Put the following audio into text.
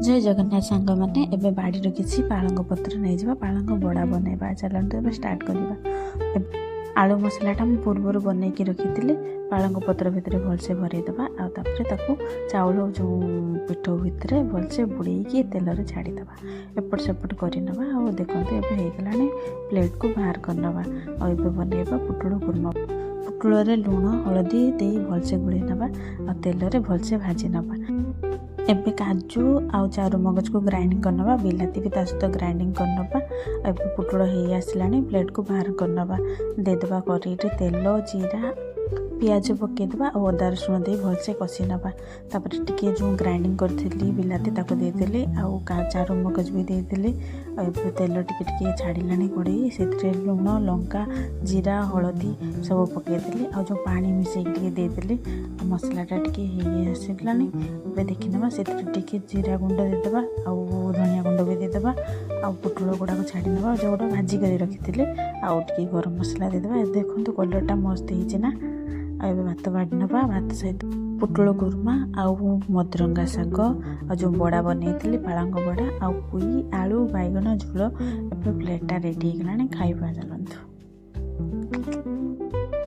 जय जगन्नाथ सांग मैंने एबे बाड़ी किसी पालंग पत्र नहीं जावा पालंग बड़ा बनैबा चलते एबे स्टार्ट करवा। आलू मसलाटा मुझे पूर्वर बनईकी रखी थी पालंग पत्र भितर भलसे भरईदबा आउ चाउल जो पिठ भितर भलसे बुड़ेकी तेल छाड़ीदबा एपट सेपट करनवा आ देखते एबे होगला प्लेट को बाहर करनवा और बनैबा पुटुल कुर्मा। पुटुल लुण हलदी दे भलसे गोल नवा आ तेल भलसे भाजी नवा। एबे काजू आउ चारू मगज को ग्राइंड करनवा बिलाती भी ता सहित ग्राइंडिंग करनवा। एबे पुटुल हो आसलानी प्लेट को बाहर करनवा देदबा कढ़ई तेल जीरा पियाज पकईदबा और अदा रसुण दे भलसे कषि नवा। तापर टिके जो ग्राइंडिंग करथिली बिलाती ताको देदेले आउ चारू मगज भी देदेले। तेल टिके टिके छाड़िलानी कढ़ई से लुण लंका जीरा हलदी सब पकईदेली आ जो पानी मिसेक टिके देदेले मसलाटा टिके हो आसलानी। एबे देखि नवा से टिके जीरा गुंड देदबा आउ धनिया गुंड भी देदबा आउ पुटुल गुड़ाक छाड़ी नवा जो गुड़ा भाजी कर रखी आउ टिके गरम मसला देदबा। देखो कलरटा मस्त होइछि ना। अब भात बाड़ी नवा भात सहित पुटुल कुर्मा आउ मदरंगा शाग आ जो बड़ा बनई पालंग बड़ा आउ पुई आलू बैगन झोल एबे प्लेटा रेडी होगलानी खाइबा चलतु।